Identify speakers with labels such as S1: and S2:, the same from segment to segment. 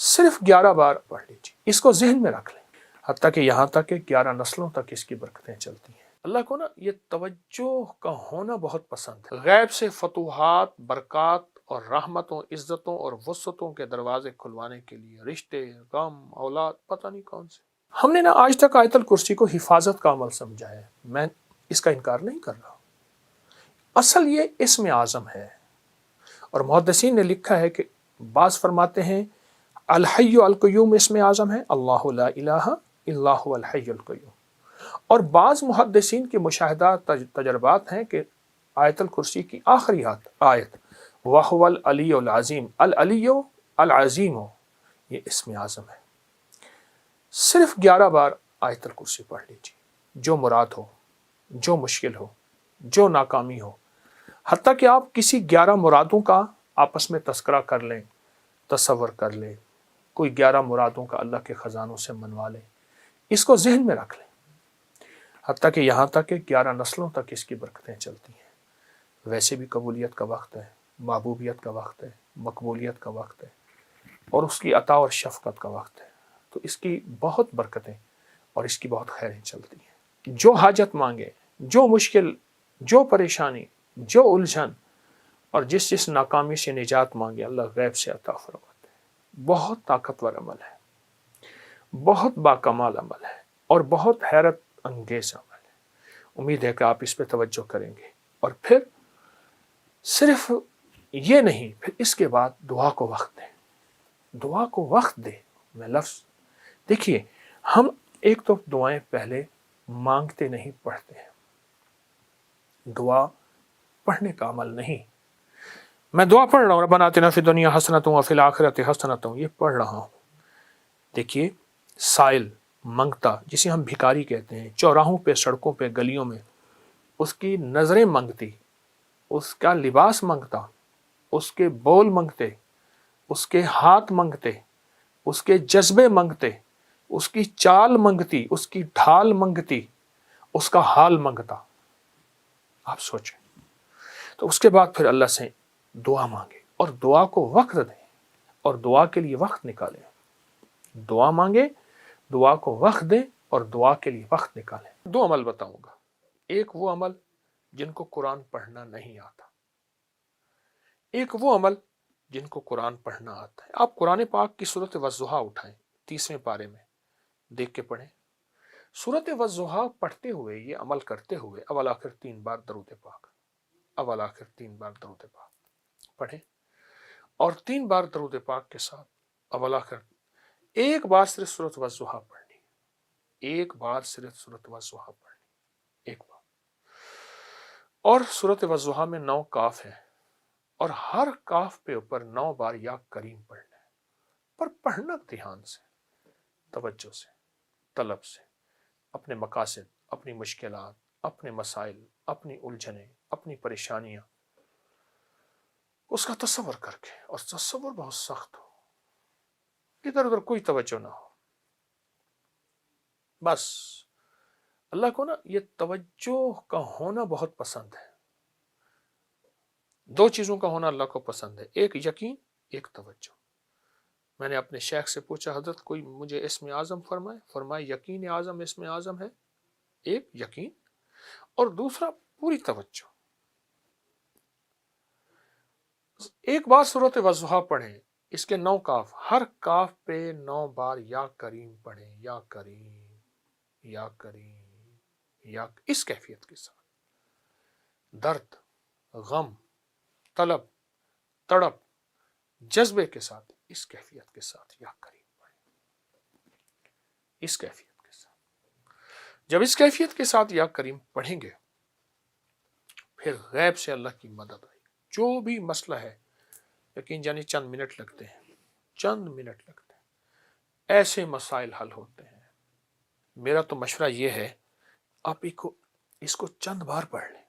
S1: صرف 11 بار پڑھ لیجیے، اس کو ذہن میں رکھ لیں، حتیٰ کہ یہاں تک کہ 11 نسلوں تک اس کی برکتیں چلتی ہیں۔ اللہ کو نا یہ توجہ کا ہونا بہت پسند ہے۔ غیب سے فتوحات، برکات اور رحمتوں، عزتوں اور وسعتوں کے دروازے کھلوانے کے لیے رشتے، غم، اولاد، پتہ نہیں کون سے۔ ہم نے نا آج تک آیت الکرسی کو حفاظت کا عمل سمجھا ہے، میں اس کا انکار نہیں کر رہا، اصل یہ اسم اعظم ہے، اور محدثین نے لکھا ہے کہ بعض فرماتے ہیں الحی القیوم اسم اعظم ہے، اللہ لا الہ الا هو الحی القیوم، اور بعض محدثین کے مشاہدات تجربات ہیں کہ آیت الکرسی کی آخری آیت وَهُوَ العلی العظیم، العلی العظیم یہ اسم اعظم ہے۔ صرف 11 بار آیت الکرسی پڑھ لیجیے، جو مراد ہو، جو مشکل ہو، جو ناکامی ہو، حتیٰ کہ آپ کسی 11 مرادوں کا آپس میں تذکرہ کر لیں، تصور کر لیں، کوئی 11 مرادوں کا اللہ کے خزانوں سے منوا لیں، اس کو ذہن میں رکھ لیں، حتیٰ کہ یہاں تک کہ 11 نسلوں تک اس کی برکتیں چلتی ہیں۔ ویسے بھی قبولیت کا وقت ہے، محبوبیت کا وقت ہے، مقبولیت کا وقت ہے، اور اس کی عطا اور شفقت کا وقت ہے، تو اس کی بہت برکتیں اور اس کی بہت خیریں چلتی ہیں۔ جو حاجت مانگے، جو مشکل، جو پریشانی، جو الجھن اور جس ناکامی سے نجات مانگے، اللہ غیب سے عطا فرماتے ہیں۔ بہت طاقتور عمل ہے، بہت باکمال عمل ہے، اور بہت حیرت انگیز عمل ہے۔ امید ہے کہ آپ اس پہ توجہ کریں گے، اور پھر صرف یہ نہیں، پھر اس کے بعد دعا کو وقت دیں، دعا کو وقت دیں۔ میں لفظ دیکھیے، ہم ایک تو دعائیں پہلے مانگتے نہیں، پڑھتے ہیں۔ دعا پڑھنے کا عمل نہیں، میں دعا پڑھ رہا ہوں ربنا آتنا فی الدنیا حسنۃ وفی الآخرۃ حسنۃ، یہ پڑھ رہا ہوں۔ دیکھیے، سائل، منگتا، جسے ہم بھکاری کہتے ہیں، چوراہوں پہ، سڑکوں پہ، گلیوں میں، اس کی نظریں منگتی، اس کا لباس منگتا، اس کے بول منگتے، اس کے ہاتھ منگتے، اس کے جذبے منگتے، اس کی چال منگتی، اس کی ڈھال منگتی، اس کا حال منگتا۔ آپ سوچیں، تو اس کے بعد پھر اللہ سے دعا مانگے، اور دعا کو وقت دیں، اور دعا کے لیے وقت نکالیں۔ دعا مانگے، دعا کو وقت دیں، اور دعا کے لیے وقت نکالیں۔ 2 عمل بتاؤں گا۔ ایک وہ عمل جن کو قرآن پڑھنا نہیں آتا، ایک وہ عمل جن کو قرآن پڑھنا آتا ہے۔ آپ قرآن پاک کی سورۃ والضحیٰ اٹھائیں، 30ویں پارے میں دیکھ کے پڑھیں۔ سورۃ والضحیٰ پڑھتے ہوئے، یہ عمل کرتے ہوئے، اول آخر 3 بار درود پاک، اول آخر 3 بار درود پاک پڑھیں، اور 3 بار درود پاک کے ساتھ اول آخر ایک بار صرف سورۃ والضحیٰ پڑھنی، ایک بار صرف سورۃ والضحیٰ پڑھنی، ایک بار۔ اور سورۃ والضحیٰ میں 9 کاف ہیں، اور ہر کاف پہ اوپر 9 بار یا کریم پڑھنا ہے، پر پڑھنا دھیان سے، توجہ سے، طلب سے، اپنے مقاصد، اپنی مشکلات، اپنے مسائل، اپنی الجھنیں، اپنی پریشانیاں، اس کا تصور کر کے، اور تصور بہت سخت ہو، ادھر ادھر کوئی توجہ نہ ہو، بس۔ اللہ کو نا یہ توجہ کا ہونا بہت پسند ہے۔ 2 چیزوں کا ہونا اللہ کو پسند ہے، ایک یقین، ایک توجہ۔ میں نے اپنے شیخ سے پوچھا، حضرت کوئی مجھے اسم اعظم فرمائے، فرمائے یقین اعظم اسم اعظم ہے، ایک یقین، اور دوسرا پوری توجہ۔ ایک بار سورۃ والضحیٰ پڑھیں، اس کے 9 کاف، ہر کاف پہ 9 بار یا کریم پڑھیں، یا کریم، یا کریم، یا، اس کیفیت کے ساتھ، درد، غم، طلب، تڑپ، جذبے کے ساتھ، اس کیفیت کے ساتھ یا کریم پڑھیں، اس کیفیت کے ساتھ۔ جب اس کیفیت کے ساتھ یا کریم پڑھیں گے، پھر غیب سے اللہ کی مدد آئی۔ جو بھی مسئلہ ہے، یقین جانی چند منٹ لگتے ہیں، چند منٹ لگتے ہیں، ایسے مسائل حل ہوتے ہیں۔ میرا تو مشورہ یہ ہے، آپ اس کو چند بار پڑھ لیں،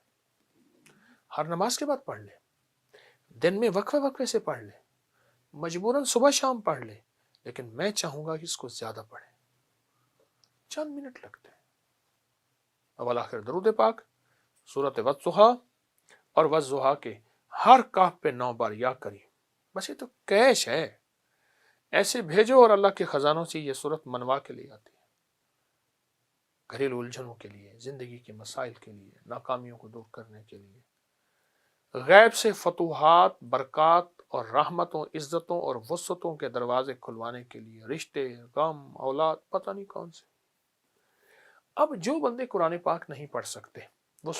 S1: ہر نماز کے بعد پڑھ لیں، دن میں وقفے وقفے سے پڑھ لیں، مجبوراً صبح شام پڑھ لیں، لیکن میں چاہوں گا کہ اس کو زیادہ پڑھیں، چند منٹ لگتے ہیں۔ اول آخر درود پاک، سورۃ والضحیٰ، اور والضحیٰ کے ہر کاف پہ 9 بار یا کریم، بس یہ تو کیش ہے، ایسے بھیجو اور اللہ کے خزانوں سے یہ صورت منوا کے لے آتی ہے، گھریلو الجھنوں کے لیے، زندگی کے مسائل کے لیے، ناکامیوں کو دور کرنے کے لیے، غیب سے فتوحات، برکات اور رحمتوں، عزتوں اور وسعتوں کے دروازے کھلوانے کے لیے، رشتے، غم، اولاد، پتہ نہیں کون سے۔ اب جو بندے قرآن پاک نہیں پڑھ سکتے، وہ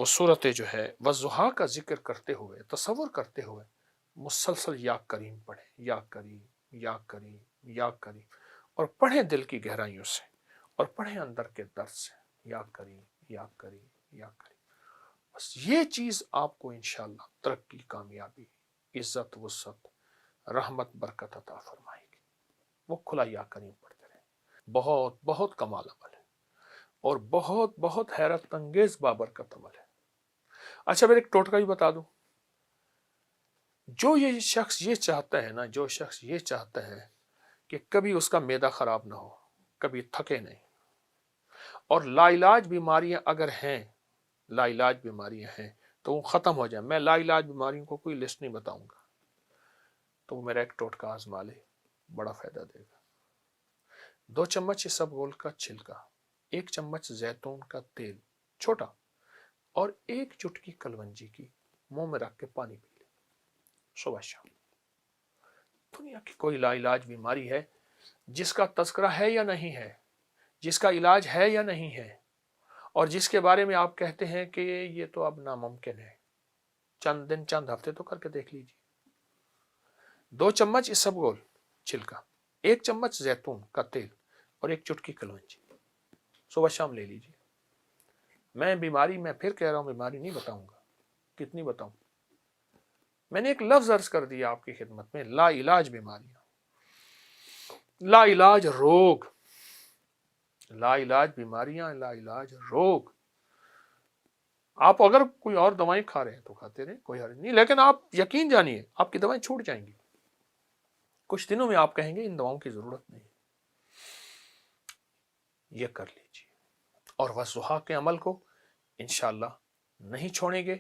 S1: صورتیں جو ہے والضحیٰ کا ذکر کرتے ہوئے، تصور کرتے ہوئے مسلسل یا کریم پڑھیں، یا کریم، یا کریم، یا کریم، اور پڑھیں دل کی گہرائیوں سے، اور پڑھیں اندر کے درد سے، یا کریم، یا کریم، یا کریم۔ بس یہ چیز آپ کو انشاءاللہ ترقی، کامیابی، عزت، وسعت، رحمت، برکت عطا فرمائے گی۔ وہ کھلا یا کریم پڑھتے رہیں، بہت بہت کمال عمل ہے، اور بہت بہت حیرت انگیز بابرکت عمل ہے۔ اچھا پھر ایک ٹوٹکا بھی بتا دوں، جو یہ شخص یہ چاہتا ہے نا، جو شخص یہ چاہتا ہے کہ کبھی اس کا معدہ خراب نہ ہو، کبھی تھکے نہیں، اور لا علاج بیماریاں اگر ہیں، لا علاج بیماریاں ہیں تو وہ ختم ہو جائیں، میں لا علاج بیماریوں کو کوئی لسٹ نہیں بتاؤں گا، تو وہ میرا ایک ٹوٹکا آزما لے، بڑا فائدہ دے گا۔ 2 چمچ اسبگول کا چھلکا، 1 چمچ زیتون کا تیل چھوٹا، اور 1 چٹکی کلونجی کی منہ میں رکھ کے پانی پی لے صبح شام۔ دنیا کی کوئی لا علاج بیماری ہے جس کا تذکرہ ہے یا نہیں ہے، جس کا علاج ہے یا نہیں ہے، اور جس کے بارے میں آپ کہتے ہیں کہ یہ تو اب ناممکن ہے؟ چند دن، چند ہفتے تو کر کے دیکھ لیجیے۔ 2 چمچ اسبگول چھلکا، 1 چمچ زیتون کا تیل، اور 1 چٹکی کلونجی، صبح شام لے لیجیے۔ میں بیماری، میں پھر کہہ رہا ہوں، بیماری نہیں بتاؤں گا، کتنی بتاؤں؟ میں نے ایک لفظ عرض کر دیا آپ کی خدمت میں، لا علاج بیماریاں، لا علاج روگ، لا علاج بیماریاں، لا علاج روگ۔ آپ اگر کوئی اور دوائیں کھا رہے ہیں تو کھاتے رہیں، کوئی حرج نہیں، لیکن آپ یقین جانیے آپ کی دوائیں چھوٹ جائیں گی، کچھ دنوں میں آپ کہیں گے ان دواؤں کی ضرورت نہیں۔ یہ کر لیجیے، اور والضحیٰ کے عمل کو انشاءاللہ نہیں چھوڑیں گے،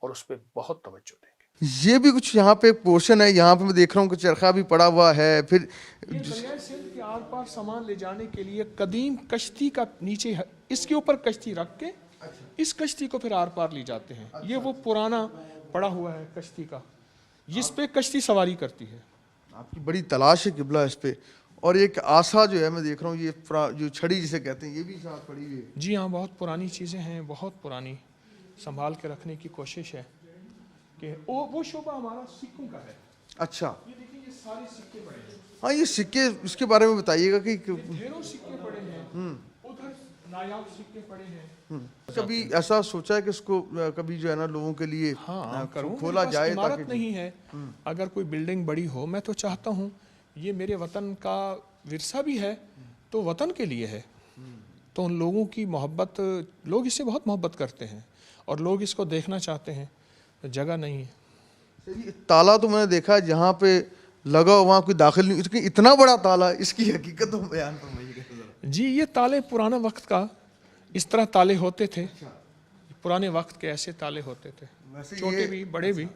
S1: اور اس پہ بہت توجہ دیں گے۔
S2: یہ بھی کچھ یہاں پہ پورشن ہے، یہاں پہ میں دیکھ رہا ہوں کہ چرخہ بھی پڑا ہوا ہے، پھر
S1: یہ دریائے سندھ کے آر پار سامان لے جانے کے لیے قدیم کشتی کا نیچے اس کے اوپر کشتی رکھ کے اس کشتی کو پھر آر پار لی جاتے ہیں۔ یہ وہ پرانا پڑا ہوا ہے کشتی کا، جس پہ کشتی سواری کرتی ہے۔
S2: آپ کی بڑی تلاش ہے قبلہ اس پہ، اور ایک آسا جو ہے میں دیکھ رہا ہوں، یہ جو چھڑی جسے کہتے ہیں، یہ بھی ساتھ پڑی ہوئی ہے۔
S1: جی ہاں، بہت پرانی چیزیں ہیں، بہت پرانی، سنبھال کے رکھنے کی کوشش ہے کہ وہ شعبہ ہمارا سکوں کا ہے۔
S2: اچھا،
S1: یہ دیکھیں، یہ سارے سکے پڑے ہیں،
S2: ہاں یہ سکے، اس کے بارے میں بتائیے گا کہ
S1: ڈھیروں سکے پڑے ہیں، ادھر نایاب سکے پڑے ہیں۔
S2: کبھی ایسا سوچا ہے کہ اس کو کبھی جو ہے نا لوگوں کے لیے کھولا جائے؟
S1: عمارت نہیں ہے، اگر کوئی بلڈنگ بڑی ہو، میں تو چاہتا ہوں یہ میرے وطن کا ورثہ بھی ہے تو وطن کے لیے ہے، تو ان لوگوں کی محبت، لوگ اس سے بہت محبت کرتے ہیں اور لوگ اس کو دیکھنا چاہتے ہیں، جگہ نہیں ہے۔
S2: تالا تو میں نے دیکھا جہاں پہ لگا وہاں کوئی داخل نہیں، اتنا بڑا تالا، اس کی حقیقت بیان فرمائیے گا۔
S1: جی یہ تالے پرانا وقت کا، اس طرح تالے ہوتے تھے، پرانے وقت کے ایسے تالے ہوتے تھے، چھوٹے بھی بڑے بھی۔